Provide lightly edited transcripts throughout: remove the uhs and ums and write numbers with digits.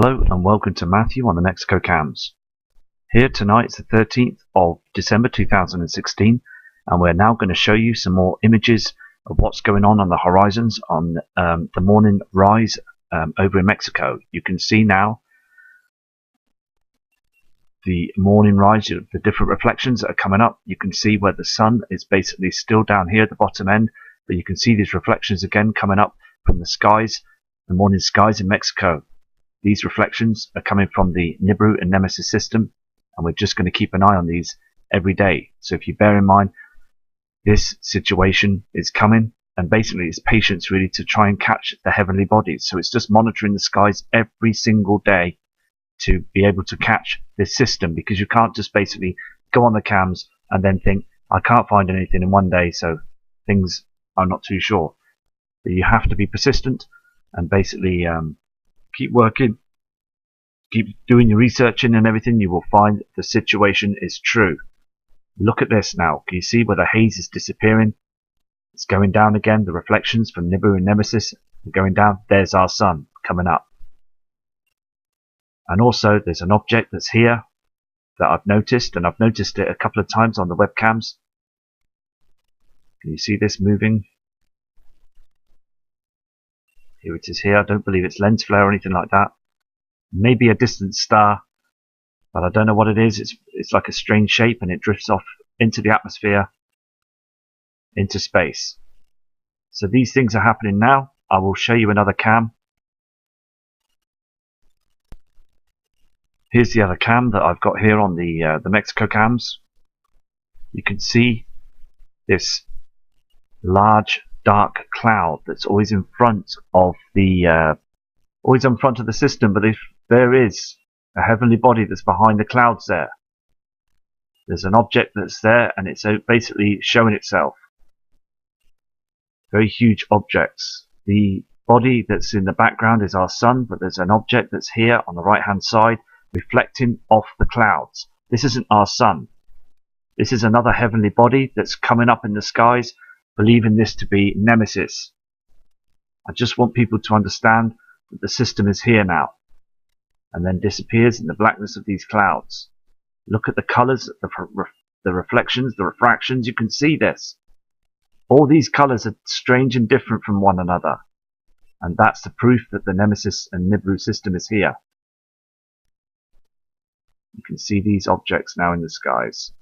Hello and welcome to Matthew on the Mexico Cams. Here tonight is the 13th of December 2016 and we're now going to show you some more images of what's going on the horizons on the morning rise over in Mexico. You can see now the morning rise, the different reflections that are coming up. You can see where the sun is basically still down here at the bottom end, but you can see these reflections again coming up from the skies, the morning skies in Mexico. These reflections are coming from the Nibiru and Nemesis system, and we're just going to keep an eye on these every day. So if you bear in mind, this situation is coming, and basically it's patience really to try and catch the heavenly bodies. So it's just monitoring the skies every single day to be able to catch this system, because you can't just basically go on the cams and then think, I can't find anything in one day, so things are not too sure. But you have to be persistent and basically keep working, keep doing your researching and everything. You will find the situation is true. Look at this now. Can you see where the haze is disappearing? It's going down again. The reflections from Nibiru and Nemesis are going down. There's our sun coming up. And also there's an object that's here that I've noticed, and I've noticed it a couple of times on the webcams. Can you see this moving? Here it is here. I don't believe it's lens flare or anything like that. Maybe a distant star, but I don't know what it is. It's like a strange shape, and it drifts off into the atmosphere, into space. So these things are happening now. I will show you another cam. Here's the other cam that I've got here on the Mexico cams. You can see this large dark cloud that's always in front of the system, but if there is a heavenly body that's behind the clouds there, there's an object that's there, and it's basically showing itself. Very huge objects. The body that's in the background is our sun, but there's an object that's here on the right hand side reflecting off the clouds. This isn't our sun. This is another heavenly body that's coming up in the skies, believing this to be Nemesis. I just want people to understand that the system is here now, and then disappears in the blackness of these clouds. Look at the colors, the reflections, the refractions. You can see this. All these colors are strange and different from one another, and that's the proof that the Nemesis and Nibiru system is here. You can see these objects now in the skies.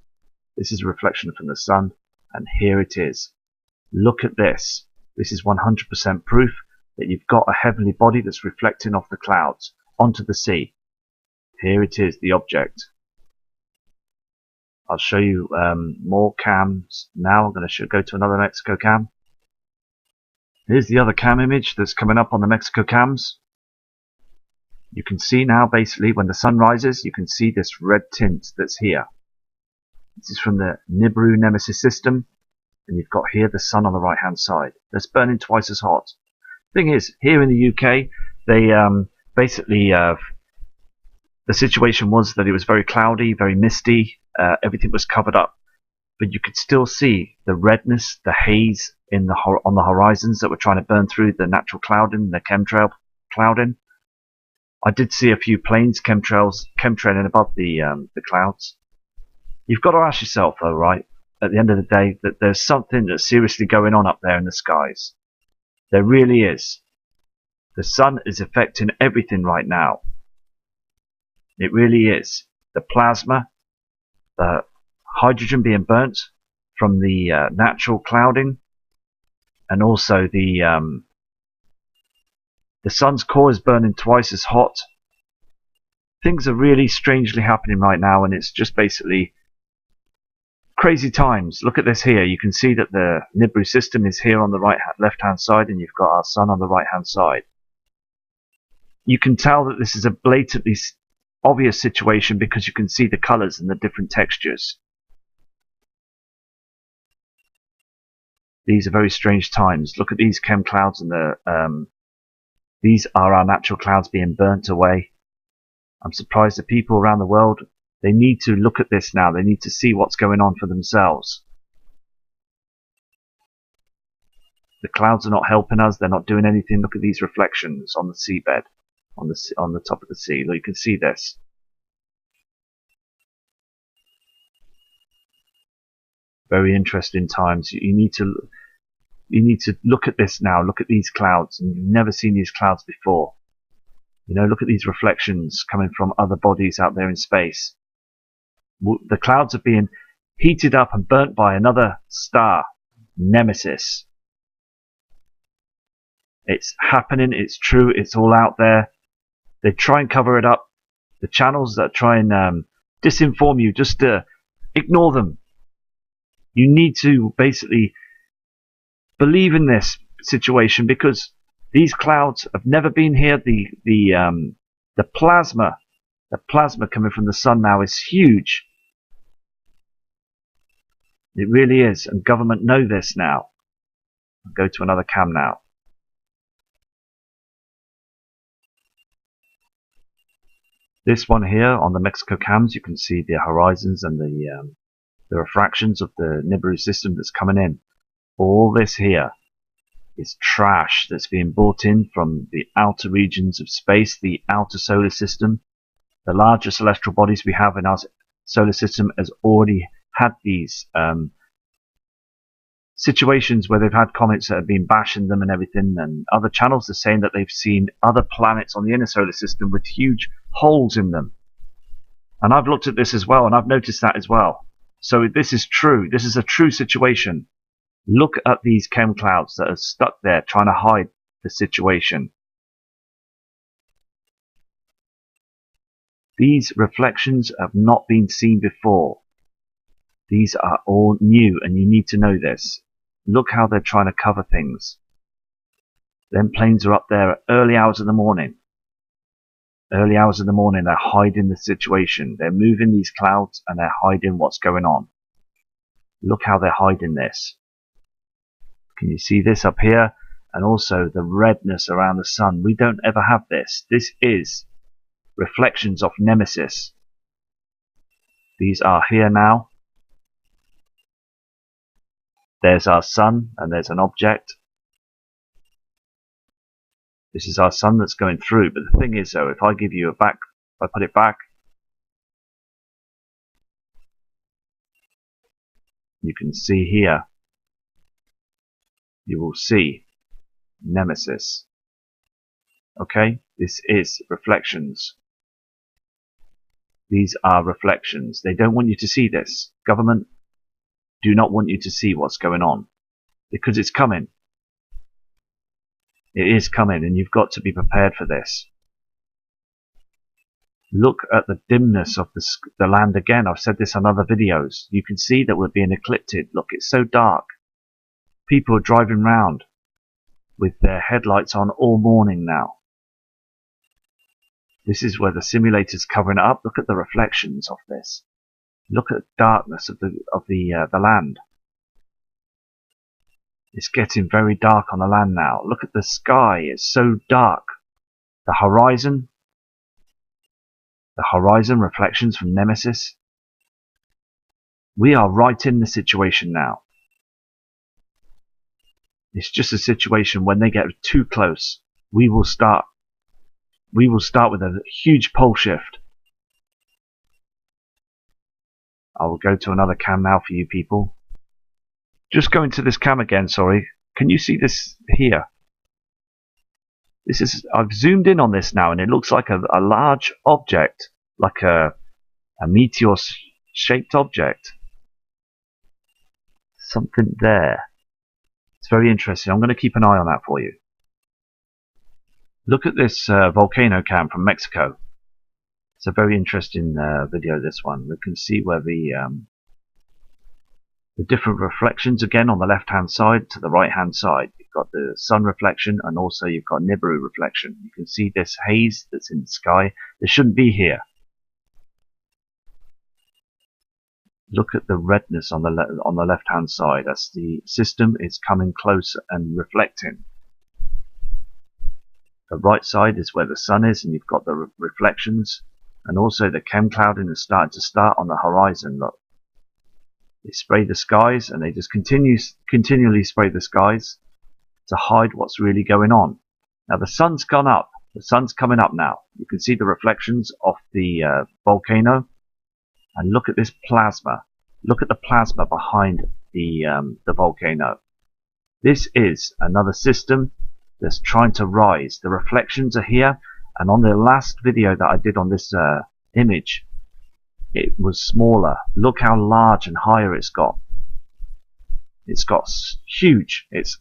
This is a reflection from the sun, and here it is. Look at this. This is 100% proof that you've got a heavenly body that's reflecting off the clouds onto the sea. Here it is, the object. I'll show you more cams now. I'm going to go to another Mexico cam. Here's the other cam image that's coming up on the Mexico cams. You can see now basically when the sun rises, you can see this red tint that's here. This is from the Nibiru Nemesis system, and you've got here the sun on the right hand side. That's burning twice as hot. Thing is, here in the UK, they basically the situation was that it was very cloudy, very misty. Everything was covered up, but you could still see the redness, the haze on the horizons that were trying to burn through the natural clouding, the chemtrail clouding. I did see a few planes chemtrailing above the clouds. You've got to ask yourself, though, right, at the end of the day, that there's something that's seriously going on up there in the skies. There really is. The sun is affecting everything right now. It really is. The plasma, the hydrogen being burnt from the natural clouding, and also the sun's core is burning twice as hot. Things are really strangely happening right now, and it's just basically crazy times. Look at this here. You can see that the Nibiru system is here on the left hand side, and you've got our sun on the right hand side. You can tell that this is a blatantly obvious situation because you can see the colors and the different textures. These are very strange times. Look at these chem clouds, and these are our natural clouds being burnt away. I'm surprised that people around the world, they need to look at this now. They need to see what's going on for themselves. The clouds are not helping us. They're not doing anything. Look at these reflections on the seabed. on the top of the sea. Look, you can see this. Very interesting times. You need to look at this now. Look at these clouds, and you've never seen these clouds before. You know, look at these reflections coming from other bodies out there in space. The clouds are being heated up and burnt by another star, Nemesis. It's happening. It's true. It's all out there. They try and cover it up. The channels that try and disinform you, just ignore them. You need to basically believe in this situation, because these clouds have never been here. The plasma coming from the sun now is huge. It really is, and government know this now. I'll go to another cam now. This one here on the Mexico cams, you can see the horizons and the refractions of the Nibiru system that's coming in. All this here is trash that's being brought in from the outer regions of space, the outer solar system. The larger celestial bodies we have in our solar system has already had these situations where they've had comets that have been bashing them and everything, and other channels are saying that they've seen other planets on the inner solar system with huge holes in them. And I've looked at this as well, and I've noticed that as well. So this is true. This is a true situation. Look at these chem clouds that are stuck there trying to hide the situation. These reflections have not been seen before. These are all new, and you need to know this. Look how they're trying to cover things. Them planes are up there at early hours of the morning. Early hours of the morning, they're hiding the situation. They're moving these clouds and they're hiding what's going on. Look how they're hiding this. Can you see this up here? And also the redness around the sun. We don't ever have this. This is reflections of Nemesis. These are here now. There's our sun, and there's an object. This is our sun that's going through. But the thing is, though, if I give you a back, if I put it back, you can see here. You will see Nemesis. Okay, this is reflections. These are reflections. They don't want you to see this. Government do not want you to see what's going on, because it's coming. It is coming, and you've got to be prepared for this. Look at the dimness of the land again. I've said this on other videos. You can see that we're being eclipsed. Look, it's so dark. People are driving round with their headlights on all morning now. This is where the simulator's covering it up. Look at the reflections of this. Look at the darkness of the land. It's getting very dark on the land now. Look at the sky. It's so dark. The horizon reflections from Nemesis. We are right in the situation now. It's just a situation when they get too close, we will start with a huge pole shift. I will go to another cam now for you people. Just go into this cam again, sorry. Can you see this here? This is, I've zoomed in on this now, and it looks like a large object, like a meteor-shaped object. Something there. It's very interesting. I'm going to keep an eye on that for you. Look at this volcano cam from Mexico. It's a very interesting video, this one. We can see where the different reflections again on the left hand side to the right hand side. You've got the sun reflection, and also you've got Nibiru reflection. You can see this haze that's in the sky. This shouldn't be here. Look at the redness on the left hand side. That's the system is coming closer and reflecting. The right side is where the sun is, and you've got the reflections, and also the chem clouding is starting to start on the horizon. Look, they spray the skies, and they just continually spray the skies to hide what's really going on. Now the sun's gone up. The sun's coming up now. You can see the reflections of the volcano. And look at this plasma. Look at the plasma behind the volcano. This is another system that's trying to rise. The reflections are here. And on the last video that I did on this image, it was smaller. Look how large and higher it's got. It's got huge. It's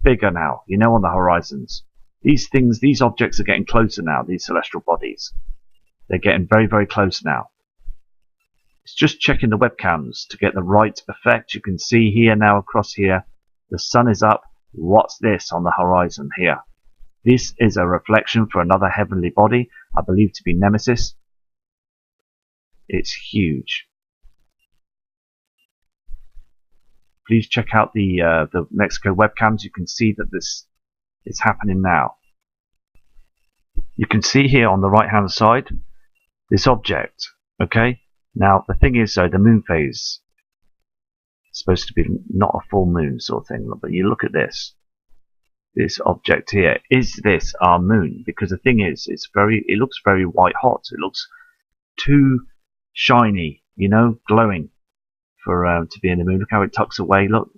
bigger now, you know, on the horizons. These objects are getting closer now, these celestial bodies. They're getting very, very close now. It's just checking the webcams to get the right effect. You can see here now, across here, the sun is up. What's this on the horizon here? This is a reflection for another heavenly body, I believe to be Nemesis. It's huge. Please check out the Mexico webcams. You can see that this is happening now. You can see here on the right hand side this object. Okay. Now the thing is, though, the moon phase is supposed to be not a full moon sort of thing. But you look at this object here. Is this our moon? Because the thing is, it looks very white hot. It looks too shiny, you know, glowing for to be in the moon. Look how it tucks away. Look,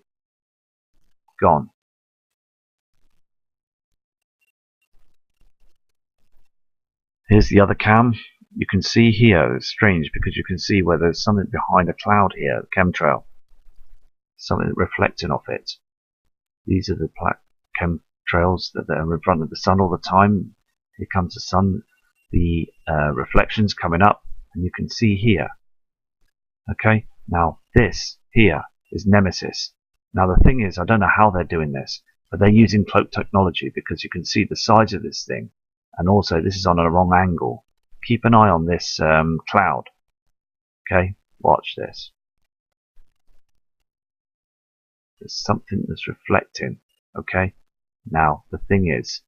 gone. Here's the other cam. You can see here, it's strange because you can see where there's something behind a cloud here, a chemtrail. Something reflecting off it. These are the chemtrails that are in front of the sun all the time. Here comes the sun, the reflections coming up, and you can see here. Okay, now this here is Nemesis. Now the thing is, I don't know how they're doing this, but they're using cloak technology because you can see the size of this thing, and also this is on a wrong angle. Keep an eye on this cloud. Okay, watch this. There's something that's reflecting. Okay, now the thing is,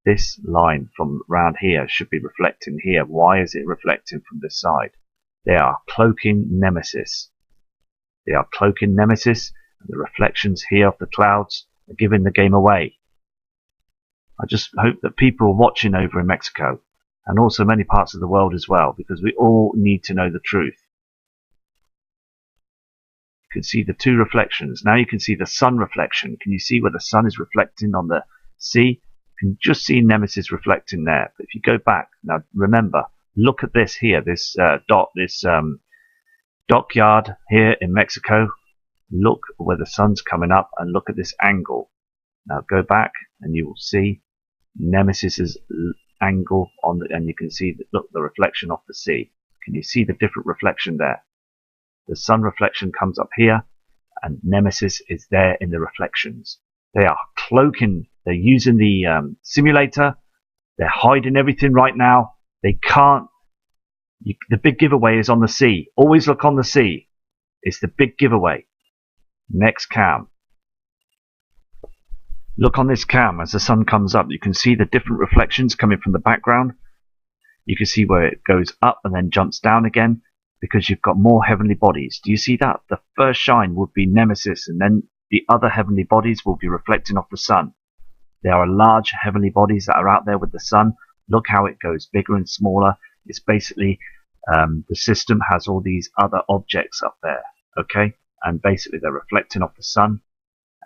this line from around here should be reflecting here. Why is it reflecting from this side? They are cloaking Nemesis. They are cloaking Nemesis, and the reflections here of the clouds are giving the game away. I just hope that people are watching over in Mexico, and also many parts of the world as well, because we all need to know the truth. You can see the two reflections. Now you can see the sun reflection. Can you see where the sun is reflecting on the sea? You can just see Nemesis reflecting there. But if you go back, now remember, look at this here, this dockyard here in Mexico. Look where the sun's coming up and look at this angle. Now go back and you will see Nemesis's angle on the, and you can see that, look, the reflection off the sea. Can you see the different reflection there? The sun reflection comes up here and Nemesis is there in the reflections. They are cloaking. They're using the simulator. They're hiding everything right now. They can't. The big giveaway is on the sea. Always look on the sea. It's the big giveaway. Next cam. Look on this cam as the sun comes up. You can see the different reflections coming from the background. You can see where it goes up and then jumps down again because you've got more heavenly bodies. Do you see that? The first shine would be Nemesis, and then the other heavenly bodies will be reflecting off the sun. There are large heavenly bodies that are out there with the sun. Look how it goes bigger and smaller. It's basically the system has all these other objects up there. Okay, and basically they're reflecting off the sun.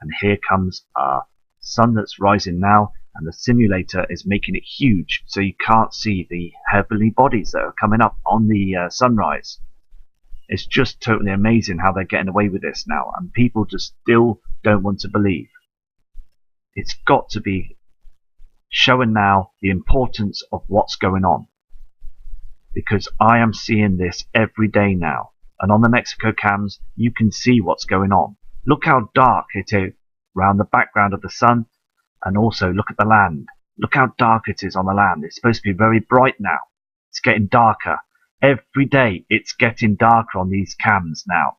And here comes our sun that's rising now, and the simulator is making it huge so you can't see the heavenly bodies that are coming up on the sunrise. It's just totally amazing how they're getting away with this now, and people just still don't want to believe. It's got to be showing now the importance of what's going on, because I am seeing this every day now, and on the Mexico cams you can see what's going on. Look how dark it is around the background of the sun, and also look at the land. Look how dark it is on the land. It's supposed to be very bright now. It's getting darker. Every day it's getting darker on these cams now,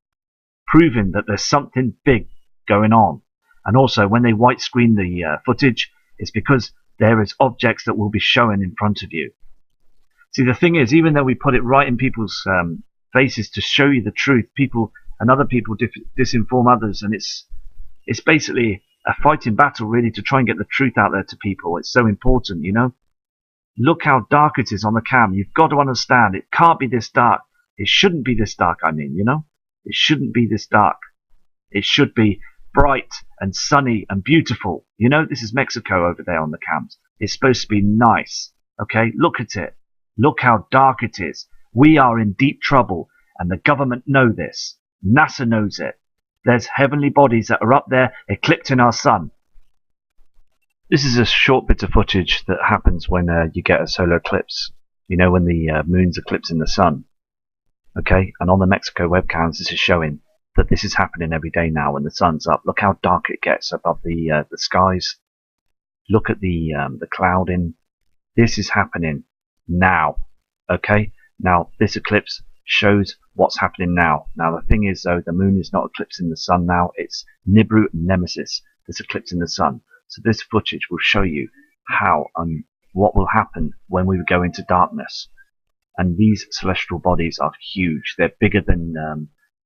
proving that there's something big going on. And also when they white screen the footage, it's because there is objects that will be showing in front of you. See, the thing is, even though we put it right in people's faces to show you the truth, people and other people disinform others, and it's basically a fighting battle really to try and get the truth out there to people. It's so important, you know. Look how dark it is on the cam. You've got to understand, it can't be this dark. It shouldn't be this dark, I mean, you know? It shouldn't be this dark. It should be bright and sunny and beautiful. You know, this is Mexico over there on the cams. It's supposed to be nice. Okay, look at it. Look how dark it is. We are in deep trouble, and the government know this. NASA knows it. There's heavenly bodies that are up there eclipsing our sun. This is a short bit of footage that happens when you get a solar eclipse. You know, when the moon's eclipsing the sun. Okay, and on the Mexico webcams, this is showing that this is happening every day now when the sun's up. Look how dark it gets above the skies. Look at the clouding. This is happening now. Okay, now this eclipse shows what's happening now. Now the thing is though, the moon is not eclipsing the sun now. It's Nibiru Nemesis that's eclipsing the sun. So this footage will show you how and what will happen when we go into darkness. And these celestial bodies are huge. They're bigger than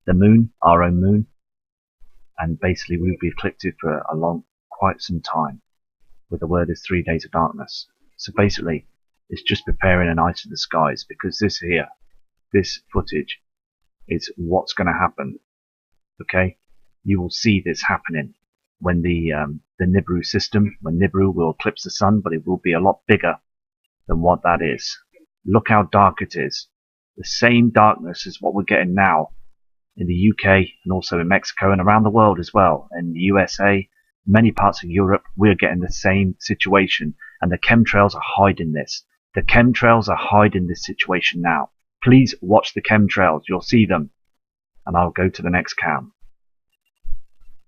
the moon, our own moon. And basically we'll be eclipsed for quite some time. With the word is 3 days of darkness. So basically it's just preparing an eye to the skies, because this footage is what's going to happen. Okay, you will see this happening when the Nibiru system, when Nibiru will eclipse the sun, but it will be a lot bigger than what that is. Look how dark it is. The same darkness is what we're getting now in the UK and also in Mexico and around the world as well. In the USA, many parts of Europe, we're getting the same situation, and the chemtrails are hiding this. The chemtrails are hiding this situation now. Please watch the chemtrails. You'll see them. And I'll go to the next cam.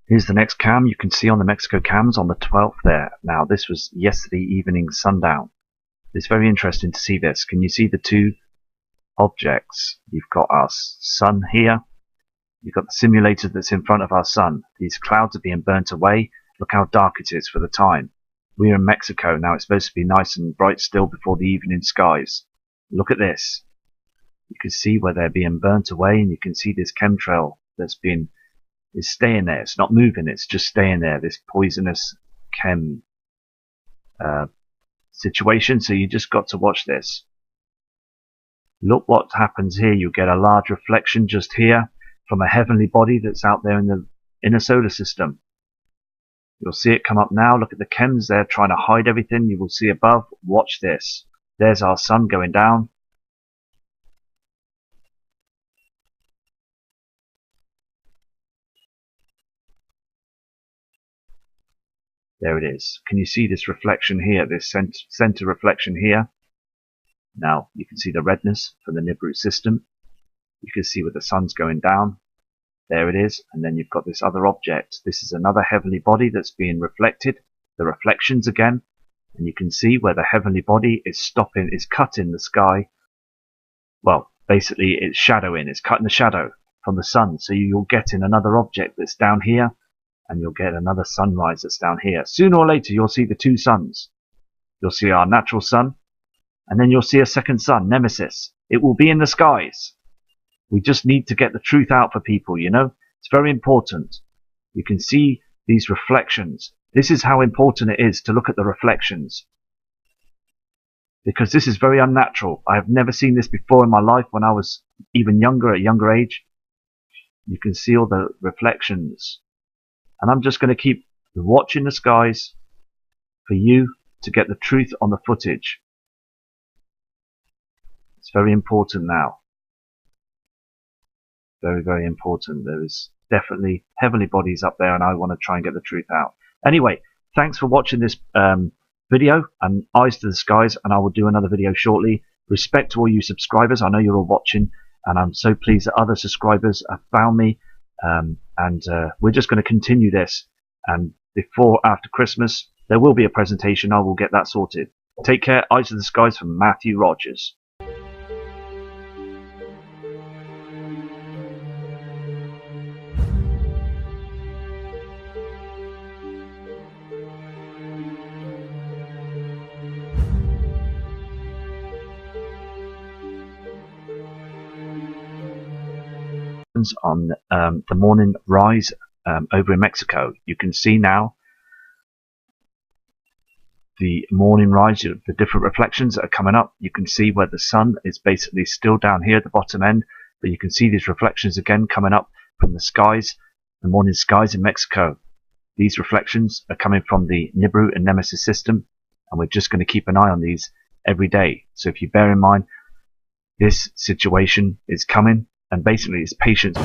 Here's the next cam. You can see on the Mexico cams on the 12th there. Now, this was yesterday evening sundown. It's very interesting to see this. Can you see the two objects? You've got our sun here. You've got the simulator that's in front of our sun. These clouds are being burnt away. Look how dark it is for the time. We're in Mexico now. It's supposed to be nice and bright still before the evening skies. Look at this. You can see where they're being burnt away, and you can see this chemtrail that's is staying there. It's not moving. It's just staying there. This poisonous chem situation. So you just got to watch this. Look what happens here. You get a large reflection just here from a heavenly body that's out there in the inner solar system. You'll see it come up now. Look at the chems there trying to hide everything. You will see above. Watch this. There's our sun going down. There it is. Can you see this reflection here, this center reflection here? Now you can see the redness from the Nibiru system. You can see where the sun's going down. There it is. And then you've got this other object. This is another heavenly body that's being reflected. The reflections again. And you can see where the heavenly body is cutting the sky. Well, basically it's shadowing. It's cutting the shadow from the sun. So you'll get in another object that's down here. And you'll get another sunrise that's down here. Sooner or later, you'll see the two suns. You'll see our natural sun, and then you'll see a second sun, Nemesis. It will be in the skies. We just need to get the truth out for people, you know? It's very important. You can see these reflections. This is how important it is to look at the reflections. Because this is very unnatural. I have never seen this before in my life when I was even younger, at a younger age. You can see all the reflections. And I'm just going to keep watching the skies for you to get the truth on the footage. It's very important now. Very, very important. There is definitely heavenly bodies up there, and I want to try and get the truth out. Anyway, thanks for watching this video and Eyes to the Skies, and I will do another video shortly. Respect to all you subscribers. I know you're all watching, and I'm so pleased that other subscribers have found me. We're just going to continue this, and after Christmas there will be a presentation. I will get that sorted. Take care. Eyes to the Skies from Matthew Rogers. On the morning rise over in Mexico. You can see now the morning rise, the different reflections that are coming up. You can see where the sun is basically still down here at the bottom end, but you can see these reflections again coming up from the skies, the morning skies in Mexico. These reflections are coming from the Nibiru and Nemesis system, and we're just going to keep an eye on these every day. So if you bear in mind this situation is coming, and basically it's patience.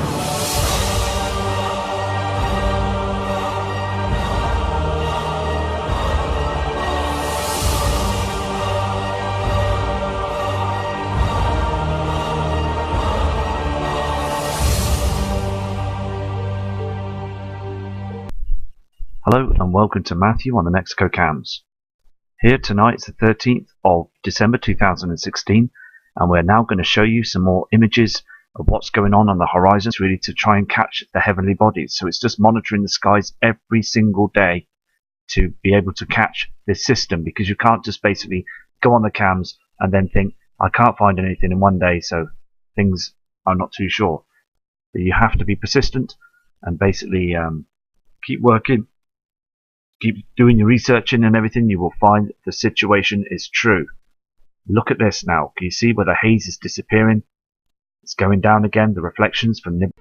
Hello and welcome to Matthew on the Mexico Cams. Here tonight is the 13th of December 2016, and we're now going to show you some more images of what's going on the horizons, really to try and catch the heavenly bodies. So it's just monitoring the skies every single day to be able to catch this system, because you can't just basically go on the cams and then think, I can't find anything in one day, so things I'm not too sure. But you have to be persistent and basically keep working. Keep doing your researching and everything, you will find the situation is true. Look at this now. Can you see where the haze is disappearing? It's going down again, the reflections from Nibiru.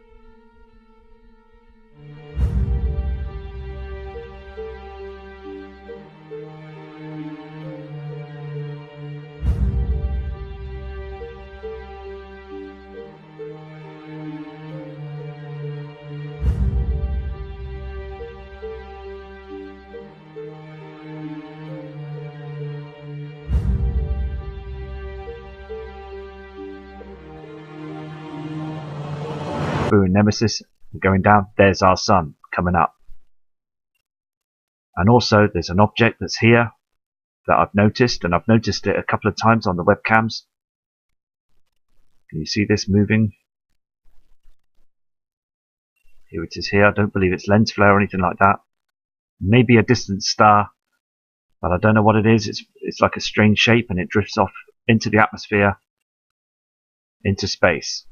And Nemesis going down. There's our sun coming up, and also there's an object that's here that I've noticed, and I've noticed it a couple of times on the webcams. Can you see this moving? Here it is here. I don't believe it's lens flare or anything like that. Maybe a distant star, but I don't know what it is. It's like a strange shape, and it drifts off into the atmosphere, into space.